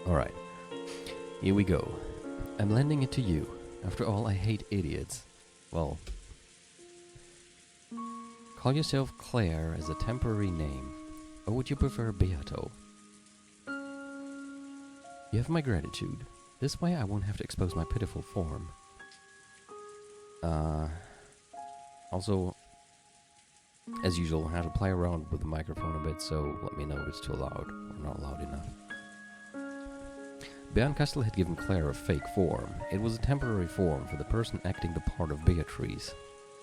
Alright, here we go. I'm lending it to you. After all, I hate idiots. Well, call yourself Claire as a temporary name. Or would you prefer Beato? You have my gratitude. This way I won't have to expose my pitiful form. Also, as usual, I have to play around with the microphone a bit, so let me know if it's too loud or not loud enough. Bernkastel had given Claire a fake form. It was a temporary form for the person acting the part of Beatrice.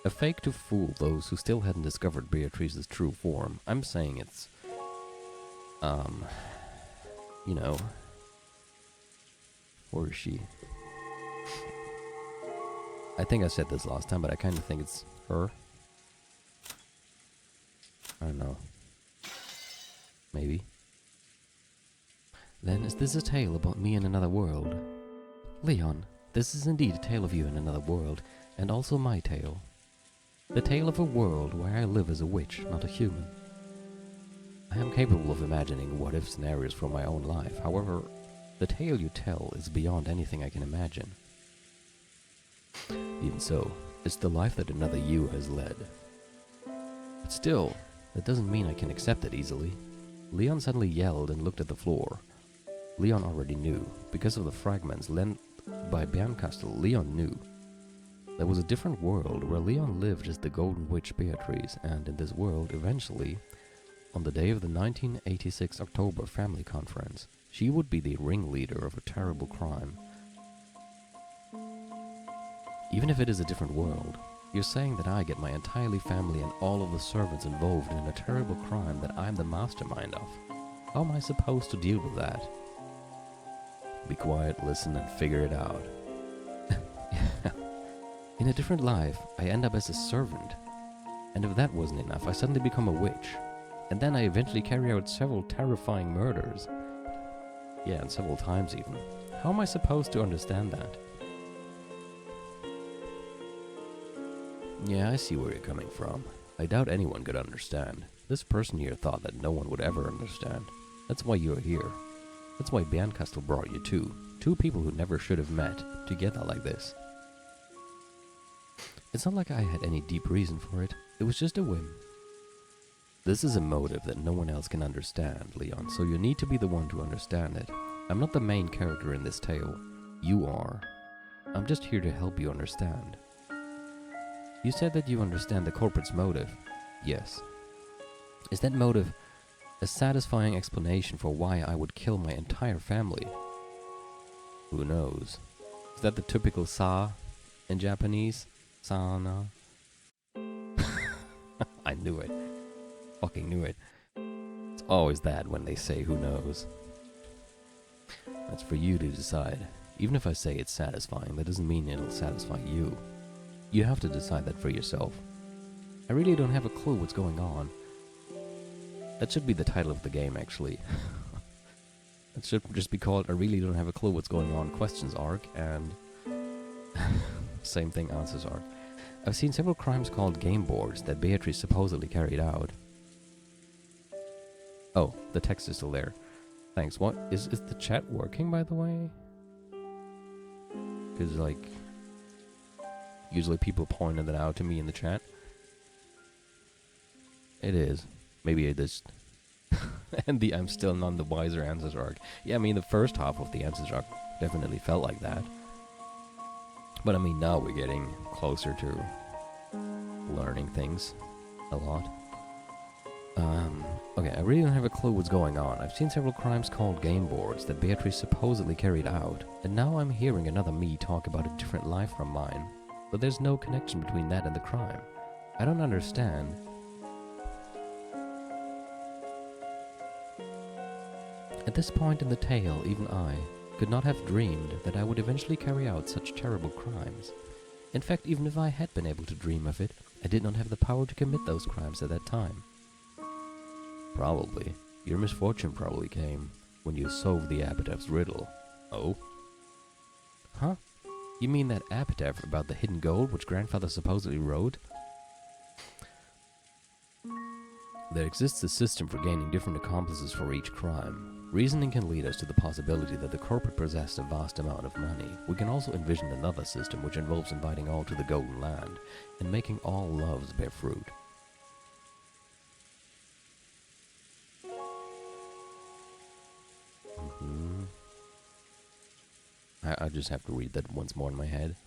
A fake to fool those who still hadn't discovered Beatrice's true form. I'm saying it's... you know... Where is she? I think I said this last time, but I kind of think it's her. I don't know. Maybe. Then is this a tale about me in another world? Leon, this is indeed a tale of you in another world, and also my tale. The tale of a world where I live as a witch, not a human. I am capable of imagining what-if scenarios for my own life. However, the tale you tell is beyond anything I can imagine. Even so, it's the life that another you has led. But still, that doesn't mean I can accept it easily. Leon suddenly yelled and looked at the floor. Leon already knew. Because of the fragments lent by Bernkastel, Leon knew. There was a different world where Leon lived as the Golden Witch Beatrice, and in this world, eventually, on the day of the 1986 October family conference, she would be the ringleader of a terrible crime. Even if it is a different world, you're saying that I get my entirely family and all of the servants involved in a terrible crime that I'm the mastermind of. How am I supposed to deal with that? Be quiet, listen, and figure it out. In a different life, I end up as a servant. And if that wasn't enough, I suddenly become a witch. And then I eventually carry out several terrifying murders. Yeah, and several times even. How am I supposed to understand that? Yeah, I see where you're coming from. I doubt anyone could understand. This person here thought that no one would ever understand. That's why you're here. That's why Bernkastel brought you two. Two people who never should have met together like this. It's not like I had any deep reason for it. It was just a whim. This is a motive that no one else can understand, Leon, so you need to be the one to understand it. I'm not the main character in this tale. You are. I'm just here to help you understand. You said that you understand the corporate's motive. Yes. Is that motive a satisfying explanation for why I would kill my entire family? Who knows? Is that the typical sa in Japanese? Sana? I knew it. Fucking knew it. It's always that when they say who knows. That's for you to decide. Even if I say it's satisfying, that doesn't mean it'll satisfy you. You have to decide that for yourself. I really don't have a clue what's going on. That should be the title of the game, actually. It should just be called I really don't have a clue what's going on questions arc, and same thing, answers arc. I've seen several crimes called game boards that Beatrice supposedly carried out. Oh, the text is still there. Thanks. What is the chat working, by the way? Because, like, usually people pointed that out to me in the chat. It is. Maybe it is. And the I'm still none the wiser answers arc. Yeah, I mean, the first half of the answers arc definitely felt like that. But I mean, now we're getting closer to learning things a lot. Okay, I really don't have a clue what's going on. I've seen several crimes called game boards that Beatrice supposedly carried out, and now I'm hearing another me talk about a different life from mine. But there's no connection between that and the crime. I don't understand. At this point in the tale, even I could not have dreamed that I would eventually carry out such terrible crimes. In fact, even if I had been able to dream of it, I did not have the power to commit those crimes at that time. Probably. Your misfortune probably came when you solved the epitaph's riddle. Oh? Huh? You mean that epitaph about the hidden gold which grandfather supposedly wrote? There exists a system for gaining different accomplices for each crime. Reasoning can lead us to the possibility that the corporate possessed a vast amount of money. We can also envision another system which involves inviting all to the Golden Land and making all loves bear fruit. I just have to read that once more in my head.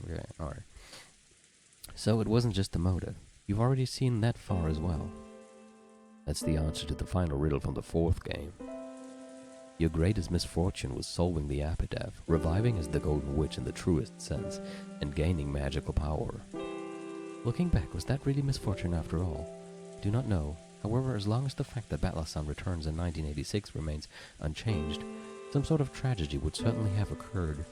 Okay, alright. So it wasn't just the motive. You've already seen that far as well. That's the answer to the final riddle from the fourth game. Your greatest misfortune was solving the epitaph, reviving as the Golden Witch in the truest sense, and gaining magical power. Looking back, was that really misfortune after all? I do not know. However, as long as the fact that Batla-san returns in 1986 remains unchanged, some sort of tragedy would certainly have occurred.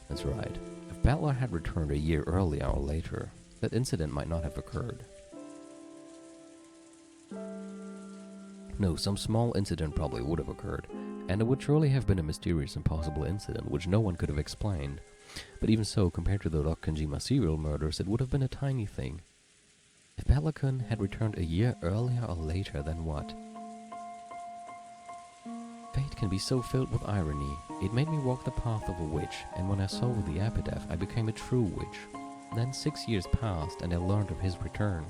That's right. If Batla had returned a year earlier or later, that incident might not have occurred. No, some small incident probably would have occurred, and it would surely have been a mysterious impossible incident which no one could have explained. But even so, compared to the Rokkanjima serial murders, it would have been a tiny thing. If Batla-kun had returned a year earlier or later, then what? Fate can be so filled with irony. It made me walk the path of a witch, and when I solved the epitaph, I became a true witch. Then 6 years passed, and I learned of his return.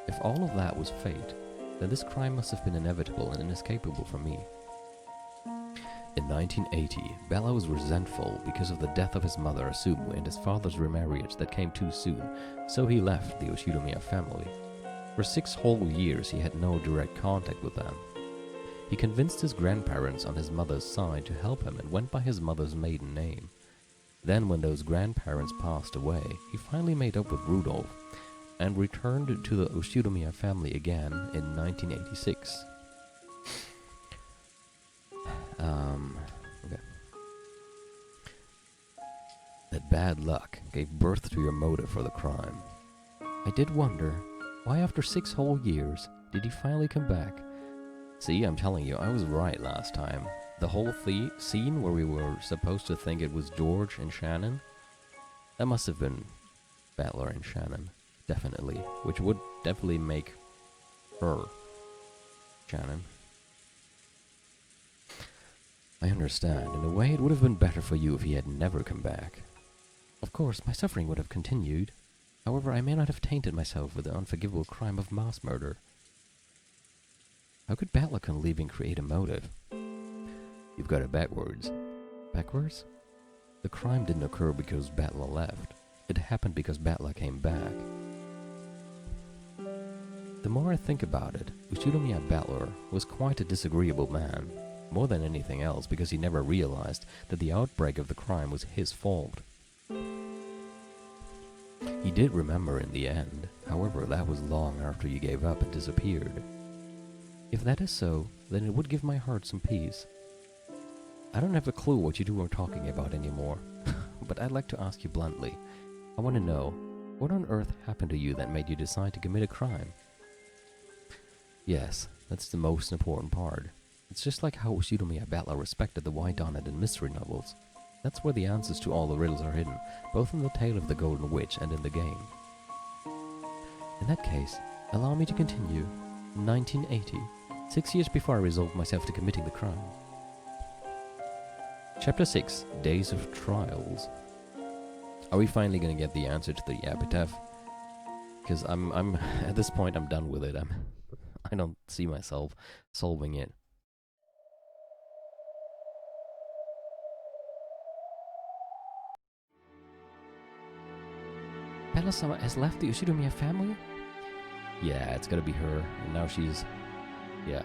If all of that was fate, then this crime must have been inevitable and inescapable for me. In 1980, Bella was resentful because of the death of his mother Asumu and his father's remarriage that came too soon, so he left the Yoshinomiya family. For 6 whole years he had no direct contact with them. He convinced his grandparents on his mother's side to help him and went by his mother's maiden name. Then when those grandparents passed away, he finally made up with Rudolph and returned to the Yoshinomiya family again in 1986. Okay. That bad luck gave birth to your motive for the crime. I did wonder, why after 6 whole years did he finally come back? See, I'm telling you, I was right last time. The whole scene where we were supposed to think it was George and Shannon, that must have been Battler and Shannon, definitely, which would definitely make her Shannon. I understand. In a way, it would have been better for you if he had never come back. Of course, my suffering would have continued. However, I may not have tainted myself with the unforgivable crime of mass murder. How could Batla-kun leaving create a motive? You've got it backwards. Backwards? The crime didn't occur because Batla left. It happened because Batla came back. The more I think about it, Yoshinomiya Battler was quite a disagreeable man. More than anything else, because he never realized that the outbreak of the crime was his fault. He did remember in the end, however that was long after you gave up and disappeared. If that is so, then it would give my heart some peace. I don't have a clue what you two are talking about anymore, but I'd like to ask you bluntly. I want to know, what on earth happened to you that made you decide to commit a crime? Yes, that's the most important part. It's just like how Yoshinomiya Battler respected the whodunit and mystery novels. That's where the answers to all the riddles are hidden, both in the tale of the Golden Witch and in the game. In that case, allow me to continue. 1980, 6 years before I resolved myself to committing the crime. Chapter 6, Days of Trials. Are we finally gonna get the answer to the epitaph? Because I'm at this point I'm done with it. I don't see myself solving it. Bella-sama has left the Yoshinomiya family? Yeah, it's gotta be her, and now she's... yeah.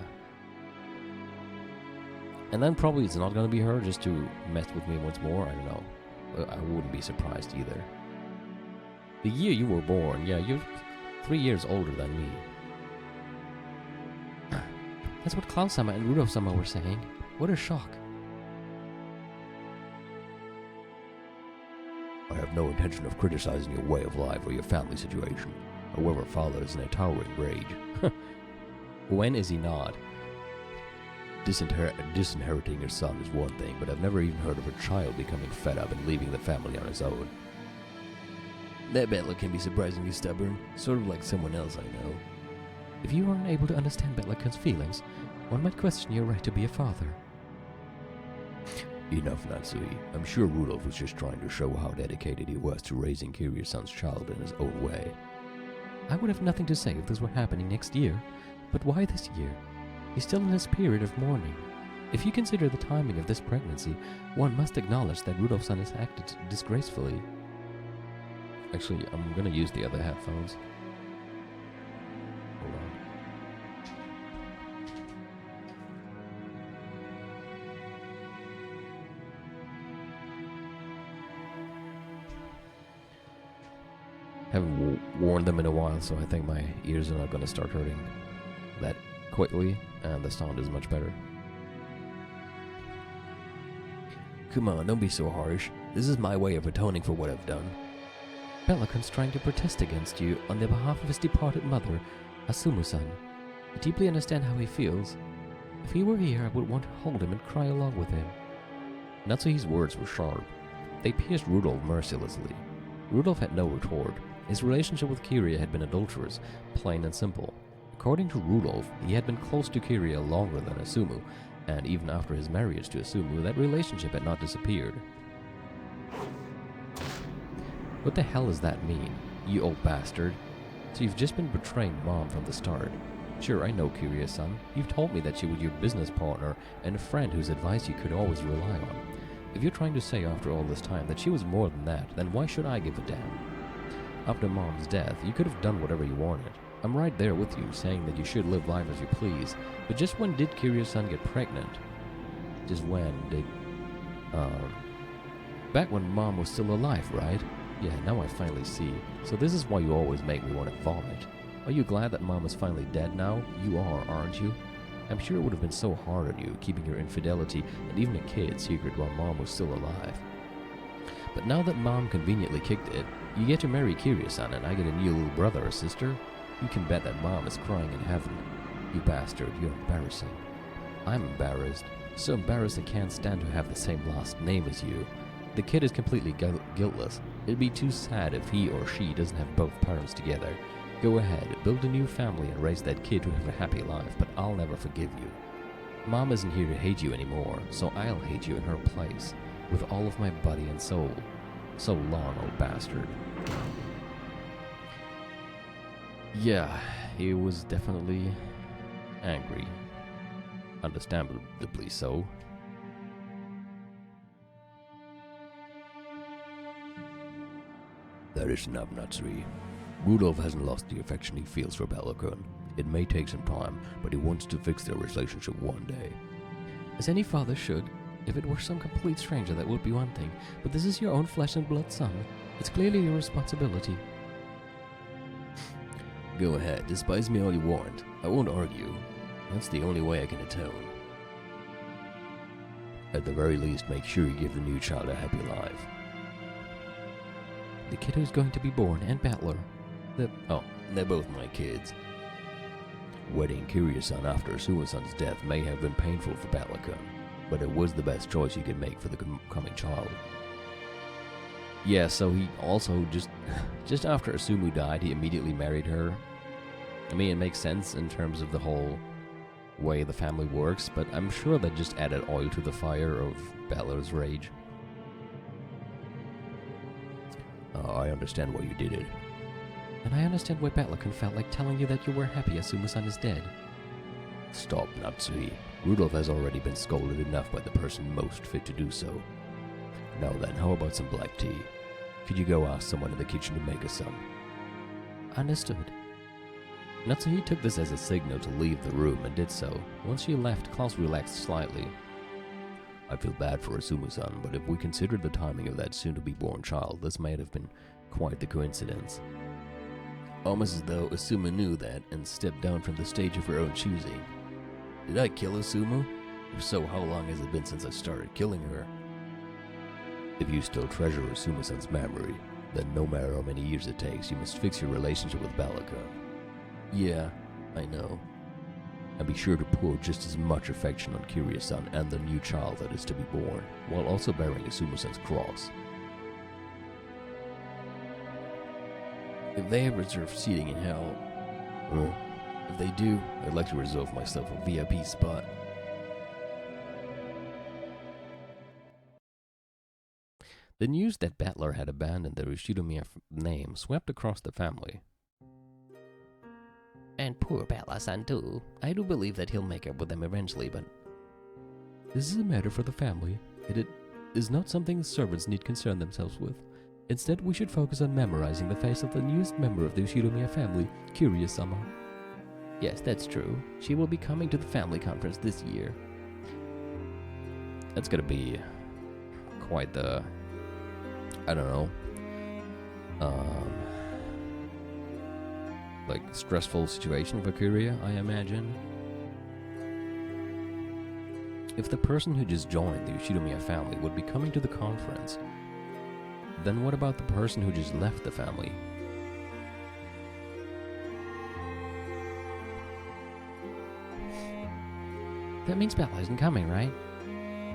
And then probably it's not gonna be her just to mess with me once more, I don't know. I wouldn't be surprised either. The year you were born, yeah, you're 3 years older than me. That's what Cloud-sama and Rudolph-sama were saying. What a shock. I have no intention of criticizing your way of life or your family situation. However, father is in a towering rage. When is he not? Disinheriting your son is one thing, but I've never even heard of a child becoming fed up and leaving the family on his own. That Bella can be surprisingly stubborn, sort of like someone else I know. If you aren't able to understand Betlacon's feelings, one might question your right to be a father. Enough, Natsui. I'm sure Rudolph was just trying to show how dedicated he was to raising Kiryu-san's child in his own way. I would have nothing to say if this were happening next year, but why this year? He's still in his period of mourning. If you consider the timing of this pregnancy, one must acknowledge that Rudolph's-san has acted disgracefully. Actually, I'm gonna use the other headphones. Hold on. Haven't worn them in a while, so I think my ears are not gonna start hurting that quickly, and the sound is much better. Come on, don't be so harsh. This is my way of atoning for what I've done. Betlacon's trying to protest against you on the behalf of his departed mother, Asumu-san. I deeply understand how he feels. If he were here, I would want to hold him and cry along with him. Natsuhi's words were sharp. They pierced Rudolph mercilessly. Rudolph had no retort. His relationship with Kiria had been adulterous, plain and simple. According to Rudolph, he had been close to Kiria longer than Asumu, and even after his marriage to Asumu, that relationship had not disappeared. What the hell does that mean, you old bastard? So you've just been betraying Mom from the start. Sure, I know Kiria-san. You've told me that she was your business partner and a friend whose advice you could always rely on. If you're trying to say after all this time that she was more than that, then why should I give a damn? After Mom's death, you could have done whatever you wanted. I'm right there with you, saying that you should live life as you please. But just when did Kiria-san get pregnant? Just when did... Back when Mom was still alive, right? Yeah, now I finally see. So this is why you always make me want to vomit. Are you glad that Mom is finally dead now? You are, aren't you? I'm sure it would have been so hard on you, keeping your infidelity and even a kid secret while Mom was still alive. But now that Mom conveniently kicked it, you get to marry Kiria-san and I get a new little brother or sister. You can bet that Mom is crying in heaven. You bastard, you're embarrassing. I'm embarrassed. So embarrassed I can't stand to have the same last name as you. The kid is completely guiltless. It'd be too sad if he or she doesn't have both parents together. Go ahead, build a new family and raise that kid to have a happy life, but I'll never forgive you. Mom isn't here to hate you anymore, so I'll hate you in her place, with all of my body and soul. So long, old bastard. Yeah, he was definitely angry. Understandably so. That is enough, Natsui. Rudolph hasn't lost the affection he feels for Bellicon. It may take some time, but he wants to fix their relationship one day. As any father should. If it were some complete stranger, that would be one thing, but this is your own flesh and blood son. It's clearly your responsibility. Go ahead, despise me all you want. I won't argue. That's the only way I can atone. At the very least, make sure you give the new child a happy life. The kid who's going to be born and Battler. They're both my kids. Wedding Kiria-san after Suwa-san's death may have been painful for Battler-kun, but it was the best choice he could make for the coming child. Yeah, so he also just after Asumu died, he immediately married her. I mean, it makes sense in terms of the whole way the family works, but I'm sure that just added oil to the fire of Battler's rage. I understand why you did it. And I understand why Battler-kun felt like telling you that you were happy Asumu-san is dead. Stop, Natsui. Rudolph has already been scolded enough by the person most fit to do so. Now then, how about some black tea? Could you go ask someone in the kitchen to make us some? Understood. Natsui took this as a signal to leave the room and did so. Once she left, Klaus relaxed slightly. I feel bad for Asumu-san, but if we consider the timing of that soon-to-be-born child, this might have been quite the coincidence. Almost as though Asumu knew that and stepped down from the stage of her own choosing. Did I kill Asumu? If so, how long has it been since I started killing her? If you still treasure Asumu-san's memory, then no matter how many years it takes, you must fix your relationship with Battler-kun. Yeah, I know. And be sure to pour just as much affection on Kiria-san and the new child that is to be born, while also bearing Asumu-san's cross. if they have reserved seating in hell, or if they do, I'd like to reserve myself a VIP spot. The news that Battler had abandoned the Ushidomiya name swept across the family. And poor Battler-san too. I do believe that he'll make up with them eventually, but... This is a matter for the family, and it is not something the servants need concern themselves with. Instead, we should focus on memorizing the face of the newest member of the Ushidomiya family, Kiryu-sama. Yes, that's true. She will be coming to the family conference this year. That's gonna be quite the... I don't know. Like, stressful situation for Kiryu, I imagine. If the person who just joined the Ushidomiya family would be coming to the conference, then what about the person who just left the family? That means Battler isn't coming, right?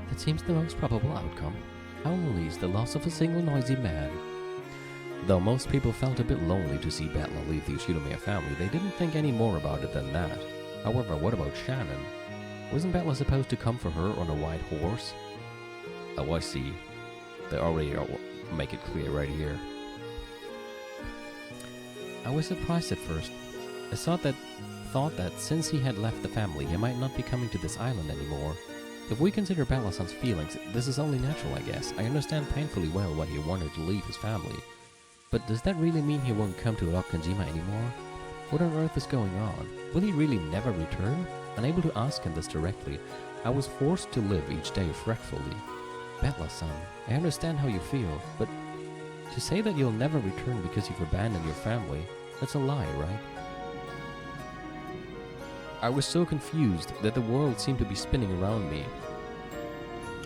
That seems the most probable outcome. How lonely is the loss of a single noisy man? Though most people felt a bit lonely to see Battler leave the Ushidomiya family, they didn't think any more about it than that. However, what about Shannon? Wasn't Battler supposed to come for her on a white horse? Oh, I see. They already make it clear right here. I was surprised at first. I thought that since he had left the family, he might not be coming to this island anymore. If we consider Battler-san's feelings, this is only natural, I guess. I understand painfully well why he wanted to leave his family. But does that really mean he won't come to Rokkanjima anymore? What on earth is going on? Will he really never return? Unable to ask him this directly, I was forced to live each day fretfully. Battler-san, I understand how you feel, but to say that you'll never return because you've abandoned your family, that's a lie, right? I was so confused that the world seemed to be spinning around me.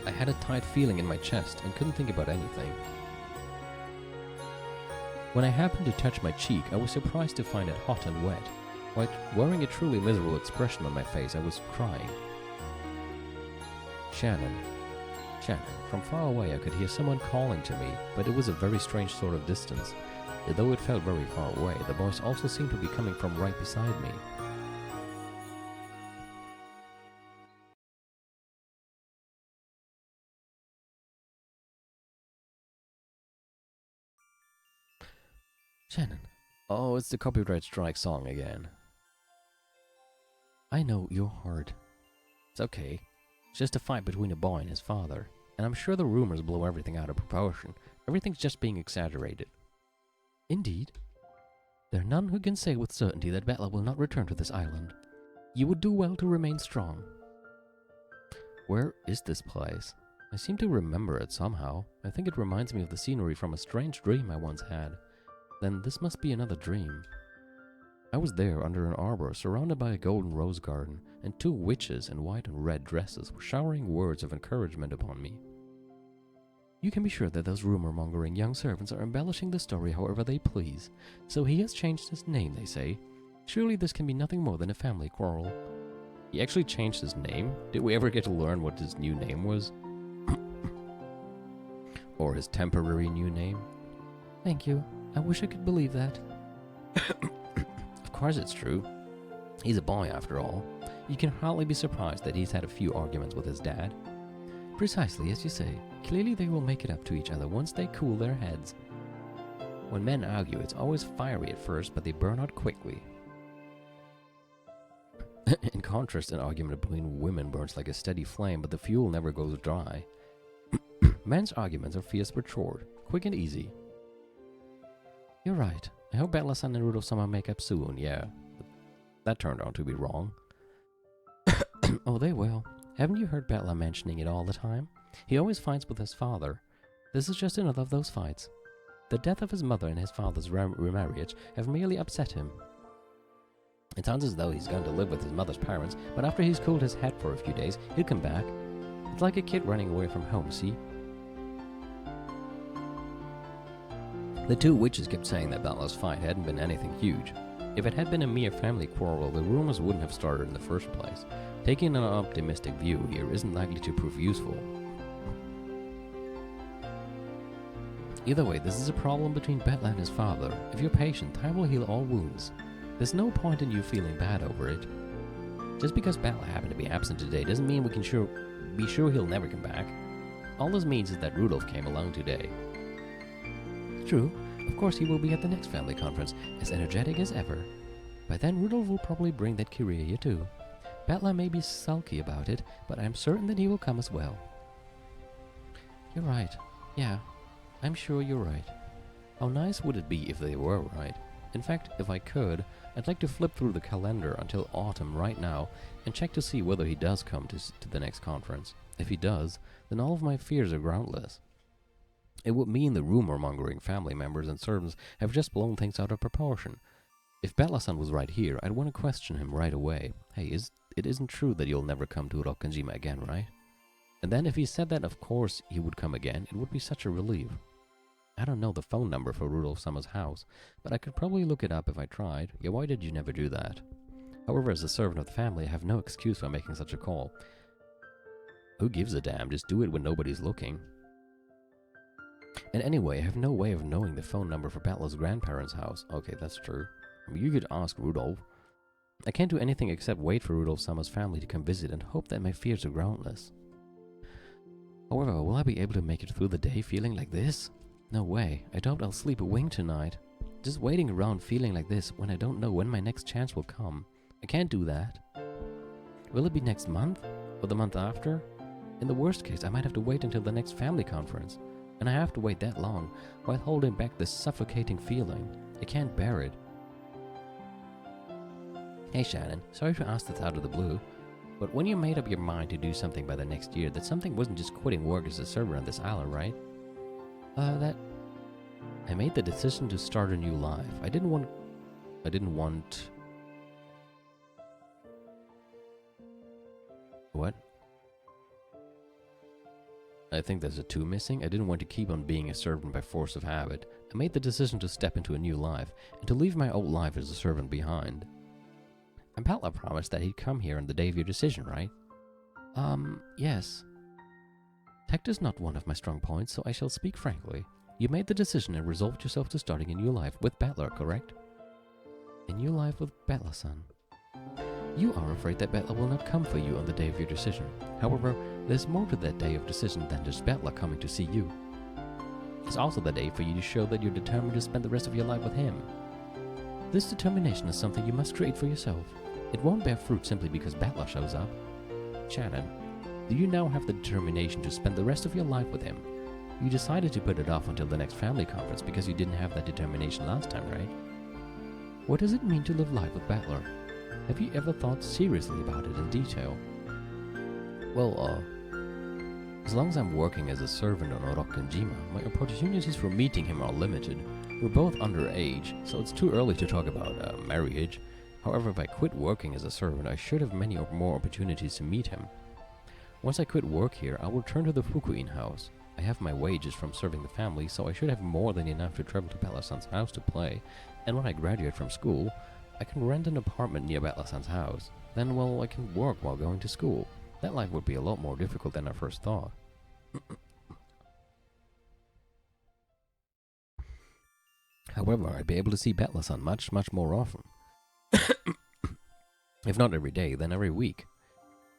I had a tight feeling in my chest and couldn't think about anything. When I happened to touch my cheek, I was surprised to find it hot and wet. While wearing a truly miserable expression on my face, I was crying. Shannon. From far away I could hear someone calling to me, but it was a very strange sort of distance. Though it felt very far away, the voice also seemed to be coming from right beside me. Shannon. Oh, it's the copyright strike song again. I know you're hard. It's okay. It's just a fight between a boy and his father. And I'm sure the rumors blow everything out of proportion. Everything's just being exaggerated. Indeed. There are none who can say with certainty that Battler will not return to this island. You would do well to remain strong. Where is this place? I seem to remember it somehow. I think it reminds me of the scenery from a strange dream I once had. Then this must be another dream. I was there under an arbor surrounded by a golden rose garden, and two witches in white and red dresses were showering words of encouragement upon me. You can be sure that those rumor-mongering young servants are embellishing the story however they please. So he has changed his name, they say. Surely this can be nothing more than a family quarrel. He actually changed his name? Did we ever get to learn what his new name was? Or his temporary new name? Thank you. I wish I could believe that. Of course it's true. He's a boy after all. You can hardly be surprised that he's had a few arguments with his dad. Precisely as you say. Clearly they will make it up to each other once they cool their heads. When men argue, it's always fiery at first, but they burn out quickly. In contrast, an argument between women burns like a steady flame, but the fuel never goes dry. Men's arguments are fierce but short, quick and easy. You're right. I hope Battler-san and Rudolph-sama make up soon, yeah. But that turned out to be wrong. Oh, they will. Haven't you heard Battler mentioning it all the time? He always fights with his father. This is just another of those fights. The death of his mother and his father's remarriage have merely upset him. It sounds as though he's going to live with his mother's parents, but after he's cooled his head for a few days, he'll come back. It's like a kid running away from home, see? The two witches kept saying that Battler's fight hadn't been anything huge. If it had been a mere family quarrel, the rumors wouldn't have started in the first place. Taking an optimistic view here isn't likely to prove useful. Either way, this is a problem between Betla and his father. If you're patient, time will heal all wounds. There's no point in you feeling bad over it. Just because Betla happened to be absent today doesn't mean we can be sure he'll never come back. All this means is that Rudolph came alone today. True, of course he will be at the next family conference, as energetic as ever. By then, Rudolph will probably bring that Kyria too. Betla may be sulky about it, but I'm certain that he will come as well. You're right. Yeah, I'm sure you're right. How nice would it be if they were right? In fact, if I could, I'd like to flip through the calendar until autumn right now and check to see whether he does come to the next conference. If he does, then all of my fears are groundless. It would mean the rumor-mongering family members and servants have just blown things out of proportion. If Betla-san was right here, I'd want to question him right away. Hey, it isn't true that you'll never come to Rokkanjima again, right? And then if he said that of course he would come again, it would be such a relief. I don't know the phone number for Rudolph Summer's house, but I could probably look it up if I tried. Yeah, why did you never do that? However, as a servant of the family, I have no excuse for making such a call. Who gives a damn? Just do it when nobody's looking. And anyway, I have no way of knowing the phone number for Betla's grandparents' house. Okay, that's true. I mean, you could ask Rudolph. I can't do anything except wait for Rudolph Summer's family to come visit and hope that my fears are groundless. However, will I be able to make it through the day feeling like this? No way. I doubt I'll sleep a wink tonight. Just waiting around feeling like this when I don't know when my next chance will come. I can't do that. Will it be next month? Or the month after? In the worst case, I might have to wait until the next family conference. And I have to wait that long, while holding back this suffocating feeling. I can't bear it. Hey Shannon, sorry to ask this out of the blue, but when you made up your mind to do something by the next year, that something wasn't just quitting work as a server on this island, right? I made the decision to start a new life. I didn't want... What? I think there's a 2 missing. I didn't want to keep on being a servant by force of habit. I made the decision to step into a new life, and to leave my old life as a servant behind. And Betla promised that he'd come here on the day of your decision, right? Yes. Tact is not one of my strong points, so I shall speak frankly. You made the decision and resolved yourself to starting a new life with Betla, correct? A new life with Betla-san. You are afraid that Betla will not come for you on the day of your decision. However, there's more to that day of decision than just Betla coming to see you. It's also the day for you to show that you're determined to spend the rest of your life with him. This determination is something you must create for yourself. It won't bear fruit simply because Betla shows up. Shannon, do you now have the determination to spend the rest of your life with him? You decided to put it off until the next family conference because you didn't have that determination last time, right? What does it mean to live life with Betla? Have you ever thought seriously about it in detail? Well, as long as I'm working as a servant on Rokkanjima, my opportunities for meeting him are limited. We're both underage, so it's too early to talk about marriage. However, if I quit working as a servant, I should have many more opportunities to meet him. Once I quit work here, I'll return to the Fukuin house. I have my wages from serving the family, so I should have more than enough to travel to Betla-san's house to play. And when I graduate from school, I can rent an apartment near Betla-san's house. Then, well, I can work while going to school. That life would be a lot more difficult than I first thought. However, I'd be able to see Betla-san much more often. If not every day, then every week.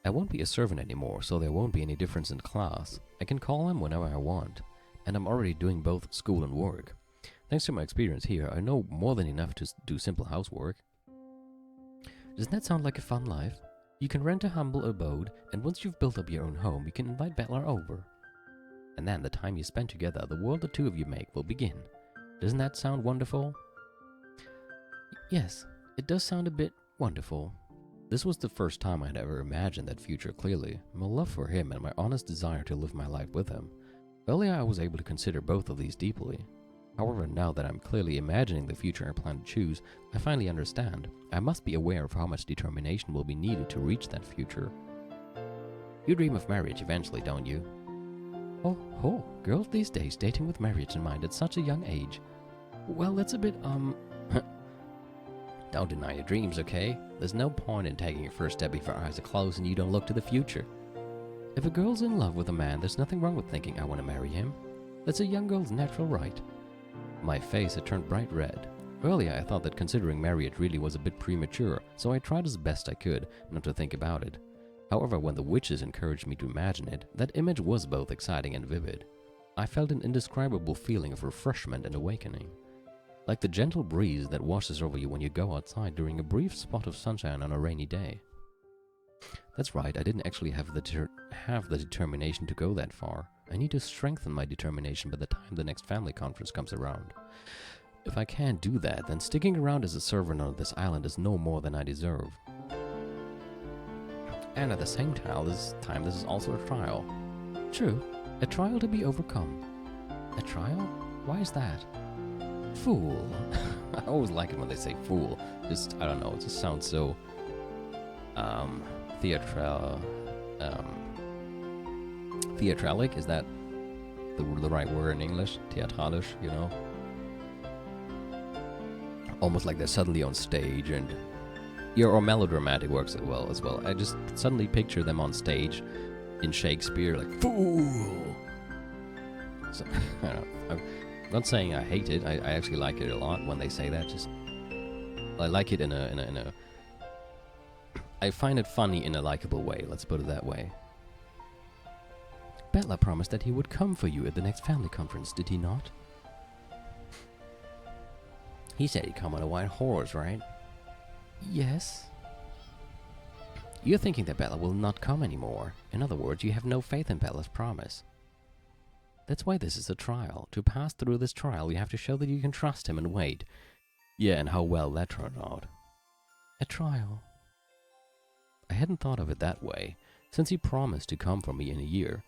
I won't be a servant anymore, so there won't be any difference in class. I can call him whenever I want, and I'm already doing both school and work. Thanks to my experience here, I know more than enough to do simple housework. Doesn't that sound like a fun life? You can rent a humble abode, and once you've built up your own home, you can invite Betla over. And then the time you spend together, the world the two of you make will begin. Doesn't that sound wonderful? Yes, it does sound a bit wonderful. This was the first time I had ever imagined that future clearly. My love for him and my honest desire to live my life with him. Earlier I was able to consider both of these deeply. However, now that I'm clearly imagining the future I plan to choose, I finally understand. I must be aware of how much determination will be needed to reach that future. You dream of marriage eventually, don't you? Oh, girls these days dating with marriage in mind at such a young age. Well, that's a bit, Don't deny your dreams, okay? There's no point in taking your first step if your eyes are closed and you don't look to the future. If a girl's in love with a man, there's nothing wrong with thinking, I want to marry him. That's a young girl's natural right. My face had turned bright red. Earlier, I thought that considering marriage really was a bit premature, so I tried as best I could not to think about it. However, when the witches encouraged me to imagine it, that image was both exciting and vivid. I felt an indescribable feeling of refreshment and awakening, like the gentle breeze that washes over you when you go outside during a brief spot of sunshine on a rainy day. That's right, I didn't actually have the determination to go that far. I need to strengthen my determination by the time the next family conference comes around. If I can't do that, then sticking around as a servant on this island is no more than I deserve. And at the same time, this is also a trial. True, a trial to be overcome. A trial? Why is that? Fool. I always like it when they say fool. Just, I don't know, it just sounds so, theatralic? Is that the right word in English? Theatralisch, you know? Almost like they're suddenly on stage, and or melodramatic works as well. I just suddenly picture them on stage in Shakespeare, like, fool! So, I don't know. I'm not saying I hate it. I actually like it a lot when they say that. Just, I like it in a I find it funny in a likable way, let's put it that way. Bella promised that he would come for you at the next family conference, did he not? He said he'd come on a white horse, right? Yes. You're thinking that Bella will not come anymore. In other words, you have no faith in Bella's promise. That's why this is a trial. To pass through this trial, you have to show that you can trust him and wait. Yeah, and how well that turned out. A trial. I hadn't thought of it that way. Since he promised to come for me in a year,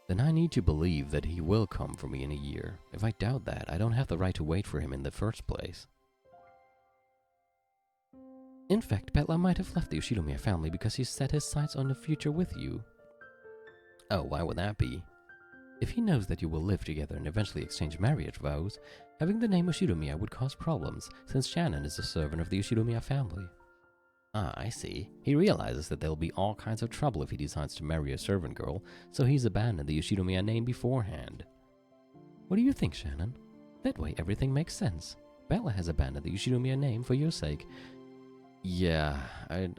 then I need to believe that he will come for me in a year. If I doubt that, I don't have the right to wait for him in the first place. In fact, Bella might have left the Yoshinomiya family because he set his sights on the future with you. Oh, why would that be? If he knows that you will live together and eventually exchange marriage vows, having the name Yoshinomiya would cause problems, since Shannon is a servant of the Yoshinomiya family. Ah, I see. He realizes that there'll be all kinds of trouble if he decides to marry a servant girl, so he's abandoned the Yoshinomiya name beforehand. What do you think, Shannon? That way everything makes sense. Bella has abandoned the Yoshinomiya name for your sake. Yeah, I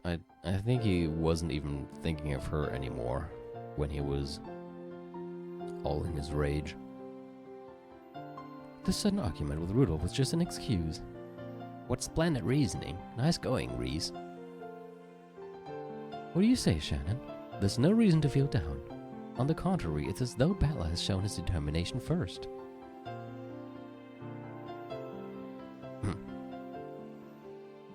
think he wasn't even thinking of her anymore when he was all in his rage. This sudden argument with Rudolph was just an excuse. What splendid reasoning. Nice going, Reese. What do you say, Shannon? There's no reason to feel down. On the contrary, it's as though Bella has shown his determination first.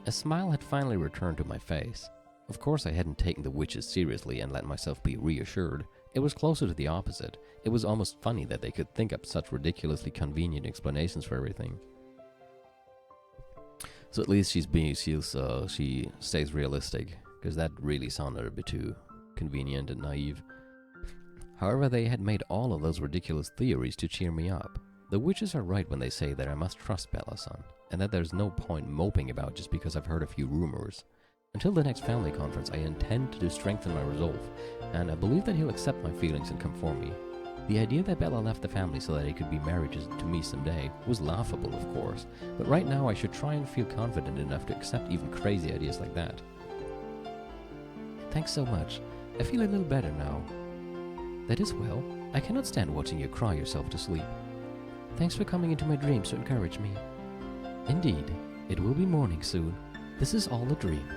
A smile had finally returned to my face. Of course I hadn't taken the witches seriously and let myself be reassured. It was closer to the opposite. It was almost funny that they could think up such ridiculously convenient explanations for everything. So at least she stays realistic, because that really sounded a bit too convenient and naive. However, they had made all of those ridiculous theories to cheer me up. The witches are right when they say that I must trust Bella-san, and that there's no point moping about just because I've heard a few rumors. Until the next family conference, I intend to strengthen my resolve, and I believe that he'll accept my feelings and come for me. The idea that Bella left the family so that he could be married to me someday was laughable, of course, but right now I should try and feel confident enough to accept even crazy ideas like that. Thanks so much. I feel a little better now. That is well. I cannot stand watching you cry yourself to sleep. Thanks for coming into my dreams to encourage me. Indeed, it will be morning soon. This is all a dream.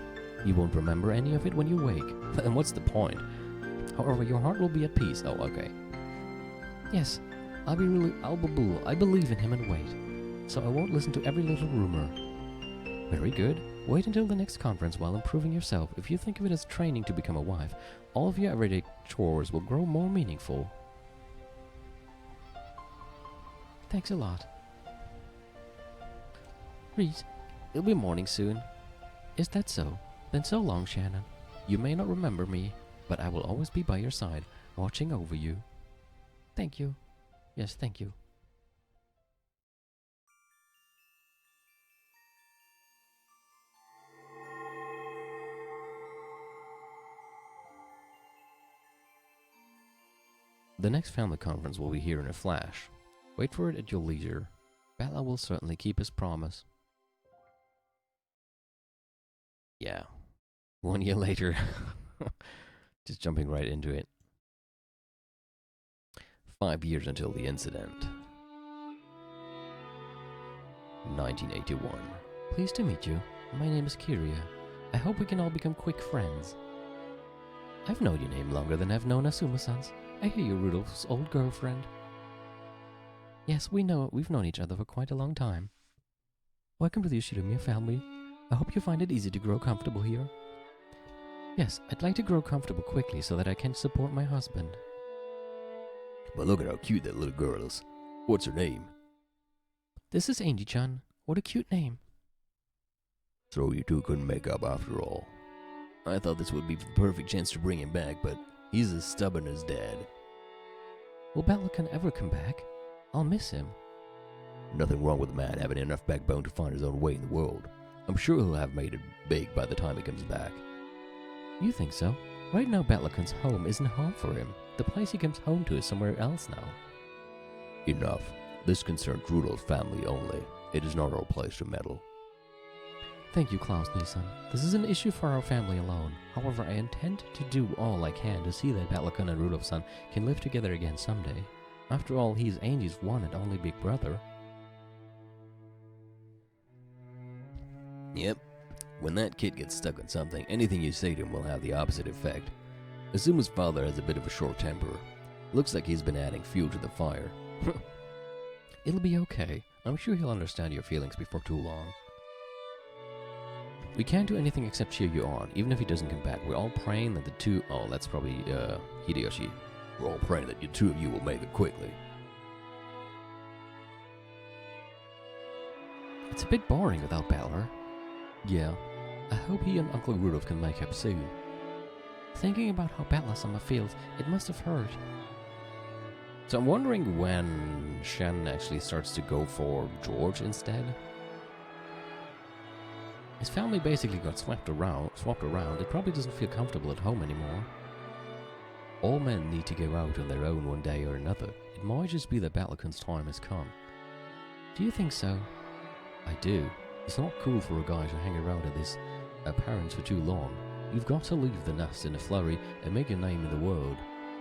You won't remember any of it when you wake. Then what's the point? However, your heart will be at peace. Oh, okay. Yes, I believe in him and wait. So I won't listen to every little rumor. Very good. Wait until the next conference while improving yourself. If you think of it as training to become a wife, all of your everyday chores will grow more meaningful. Thanks a lot. Reese, it'll be morning soon. Is that so? Then so long, Shannon. You may not remember me, but I will always be by your side, watching over you. Thank you. Yes, thank you. The next family conference will be here in a flash. Wait for it at your leisure. Bella will certainly keep his promise. Yeah. 1 year later. Just jumping right into it. 5 years until the incident. 1981. Pleased to meet you. My name is Kiria. I hope we can all become quick friends. I've known your name longer than I've known Asuma-san's. I hear you're Rudolph's old girlfriend. Yes, we've known each other for quite a long time. Welcome to the Ushinomiya family. I hope you find it easy to grow comfortable here. Yes, I'd like to grow comfortable quickly so that I can support my husband. But look at how cute that little girl is. What's her name? This is Angie-chan. What a cute name. So you two couldn't make up after all. I thought this would be the perfect chance to bring him back, but he's as stubborn as Dad. Will Battlecan ever come back? I'll miss him. Nothing wrong with a man having enough backbone to find his own way in the world. I'm sure he'll have made it big by the time he comes back. You think so? Right now Battlecan's home isn't home for him. The place he comes home to is somewhere else now. Enough. This concerns Rudolph's family only. It is not our place to meddle. Thank you, Klaus Nissan. This is an issue for our family alone. However, I intend to do all I can to see that Battlecan and Rudolph's-san can live together again someday. After all, he's Angie's one and only big brother. Yep. When that kid gets stuck on something, anything you say to him will have the opposite effect. Asuma's father has a bit of a short temper. Looks like he's been adding fuel to the fire. It'll be okay. I'm sure he'll understand your feelings before too long. We can't do anything except cheer you on, even if he doesn't come back. We're all praying that the two... Oh, that's probably, Hideyoshi. We're all praying that the two of you will make it quickly. It's a bit boring without Balor. Yeah, I hope he and Uncle Rudolph can make up soon. Thinking about how Batla-sama feels, it must have hurt. So I'm wondering when Shen actually starts to go for George instead. His family basically got swapped around. It probably doesn't feel comfortable at home anymore. All men need to go out on their own one day or another. It might just be that Battlecan's time has come. Do you think so? I do. It's not cool for a guy to hang around at his parents for too long. You've got to leave the nest in a flurry and make your name in the world.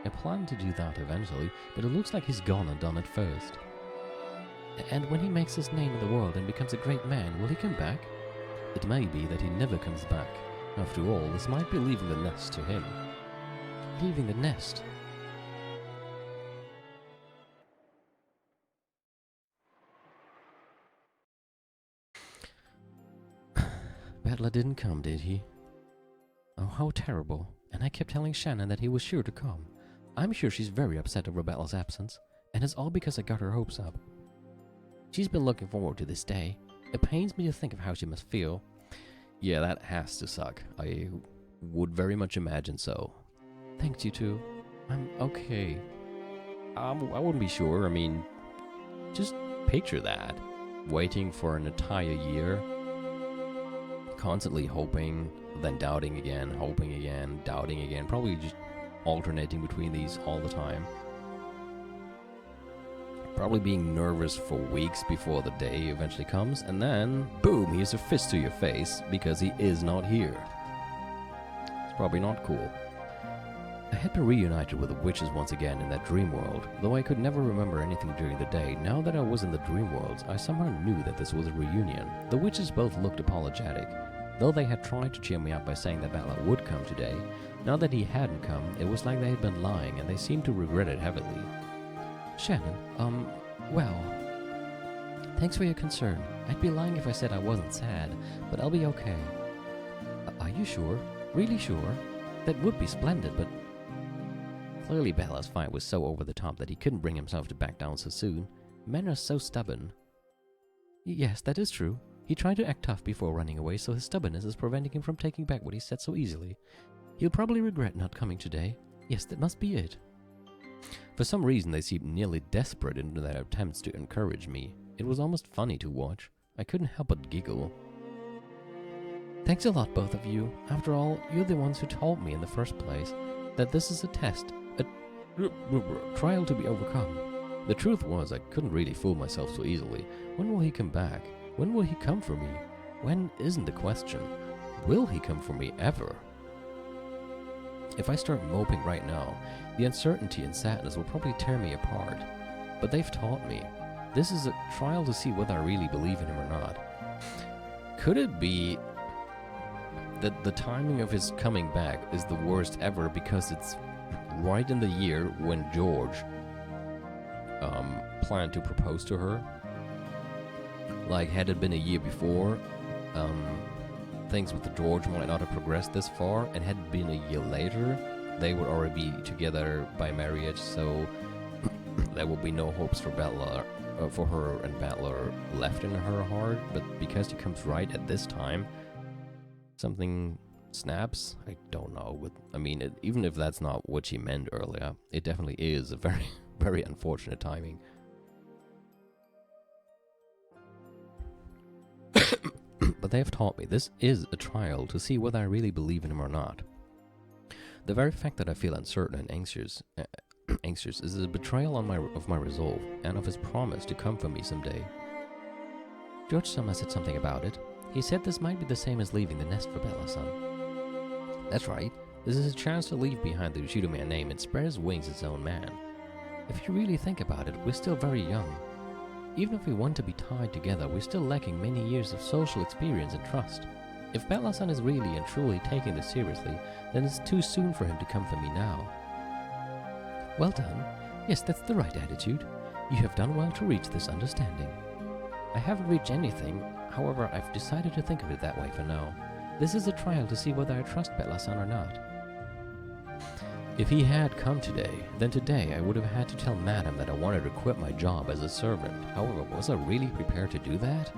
I plan to do that eventually, but it looks like he's gone and done it first. And when he makes his name in the world and becomes a great man, will he come back? It may be that he never comes back. After all, this might be leaving the nest to him. Leaving the nest? Battler didn't come, did he? Oh, how terrible. And I kept telling Shannon that he was sure to come. I'm sure she's very upset over Battler's absence, and it's all because I got her hopes up. She's been looking forward to this day. It pains me to think of how she must feel. Yeah, that has to suck. I would very much imagine so. Thanks, you two. I'm okay. I wouldn't be sure. I mean, just picture that. Waiting for an entire year. Constantly hoping, then doubting again, hoping again, doubting again. Probably just alternating between these all the time. Probably being nervous for weeks before the day eventually comes, and then, boom, here's a fist to your face because he is not here. It's probably not cool. I had been reunited with the witches once again in that dream world. Though I could never remember anything during the day, now that I was in the dream worlds, I somehow knew that this was a reunion. The witches both looked apologetic. Though they had tried to cheer me up by saying that Battler would come today, now that he hadn't come, it was like they had been lying, and they seemed to regret it heavily. Shannon, well, thanks for your concern. I'd be lying if I said I wasn't sad, but I'll be okay. Are you sure? Really sure? That would be splendid, but... Clearly Bella's fight was so over the top that he couldn't bring himself to back down so soon. Men are so stubborn. Yes, that is true. He tried to act tough before running away, so his stubbornness is preventing him from taking back what he said so easily. He'll probably regret not coming today. Yes, that must be it. For some reason, they seemed nearly desperate in their attempts to encourage me. It was almost funny to watch. I couldn't help but giggle. Thanks a lot, both of you. After all, you're the ones who told me in the first place that this is a test, a trial to be overcome. The truth was, I couldn't really fool myself so easily. When will he come back? When will he come for me? When isn't the question. Will he come for me ever? If I start moping right now, the uncertainty and sadness will probably tear me apart. But they've taught me. This is a trial to see whether I really believe in him or not. Could it be that the timing of his coming back is the worst ever because it's right in the year when George planned to propose to her? Like, had it been a year before, things with George might not have progressed this far, and had it been a year later, they would already be together by marriage, so there will be no hopes for Bella, for her and Battler left in her heart. But because he comes right at this time, something snaps. I don't know. Even if that's not what she meant earlier, it definitely is a very, very unfortunate timing. But they have taught me this is a trial to see whether I really believe in him or not. The very fact that I feel uncertain and anxious is a betrayal of my resolve and of his promise to come for me someday. George Summer said something about it. He said this might be the same as leaving the nest for Bella-san. That's right. This is a chance to leave behind the Ushido-man name and spread his wings as his own man. If you really think about it, we're still very young. Even if we want to be tied together, we're still lacking many years of social experience and trust. If Bella-san is really and truly taking this seriously, then it's too soon for him to come for me now. Well done. Yes, that's the right attitude. You have done well to reach this understanding. I haven't reached anything, however, I've decided to think of it that way for now. This is a trial to see whether I trust Bella-san or not. If he had come today, then today I would have had to tell Madam that I wanted to quit my job as a servant. However, was I really prepared to do that?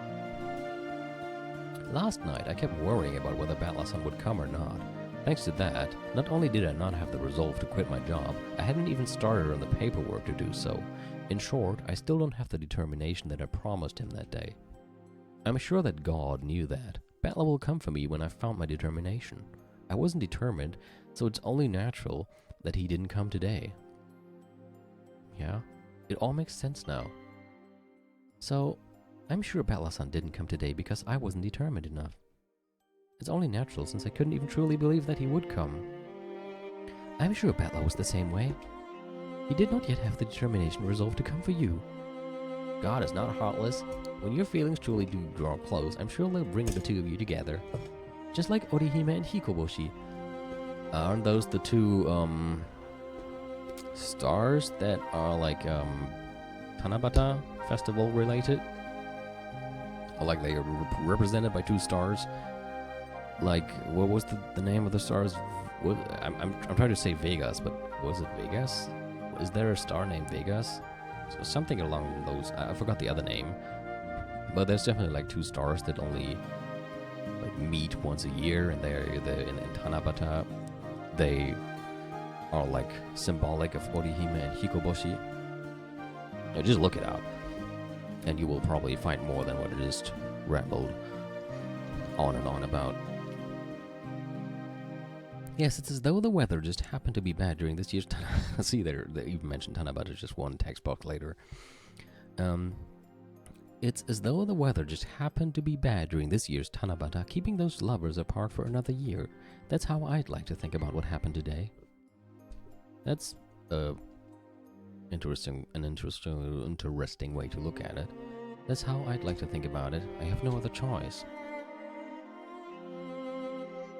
Last night I kept worrying about whether Bella-san would come or not. Thanks to that, not only did I not have the resolve to quit my job, I hadn't even started on the paperwork to do so. In short, I still don't have the determination that I promised him that day. I'm sure that God knew that. Bella will come for me when I've found my determination. I wasn't determined, so it's only natural that he didn't come today. Yeah, it all makes sense now. So, I'm sure Bella-san didn't come today because I wasn't determined enough. It's only natural since I couldn't even truly believe that he would come. I'm sure Bella was the same way. He did not yet have the determination or resolve to come for you. God is not heartless. When your feelings truly do draw close, I'm sure they'll bring the two of you together. Just like Orihime and Hikoboshi. Aren't those the two, stars that are like, Tanabata festival related? Or like they are represented by two stars? Like, what was the name of the stars? I'm trying to say Vegas, but was it Vegas? Is there a star named Vegas? So something along those. I forgot the other name. But there's definitely like two stars that only like meet once a year, and they're in Tanabata. They are like symbolic of Orihime and Hikoboshi. Now just look it up, and you will probably find more than what it is rambled on and on about. Yes, it's as though the weather just happened to be bad during this year's See, they even mentioned Tanabata just one textbook later. It's as though the weather just happened to be bad during this year's Tanabata, keeping those lovers apart for another year. That's how I'd like to think about what happened today. That's interesting way to look at it. That's how I'd like to think about it. I have no other choice.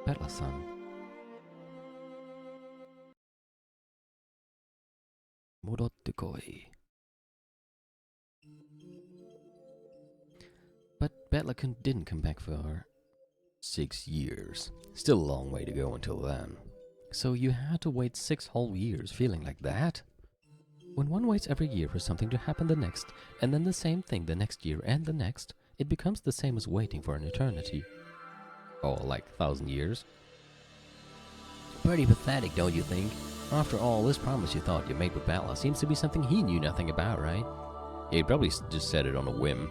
Bella-san. Modotte koi. But Bella-kun didn't come back for 6 years. Still a long way to go until then. So you had to wait 6 whole years feeling like that? When one waits every year for something to happen the next, and then the same thing the next year and the next, it becomes the same as waiting for an eternity. Oh, like 1,000 years? Pretty pathetic, don't you think? After all, this promise you thought you made with Bella seems to be something he knew nothing about, right? Yeah, he probably just said it on a whim.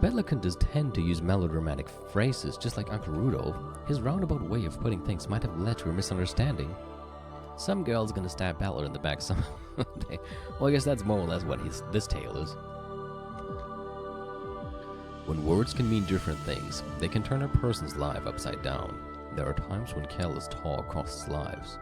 Bella-kun does tend to use melodramatic phrases, just like Uncle Rudolph. His roundabout way of putting things might have led to a misunderstanding. Some girl's gonna stab Balor in the back some day. Well, I guess that's more or less what this tale is. When words can mean different things, they can turn a person's life upside down. There are times when careless talk costs lives.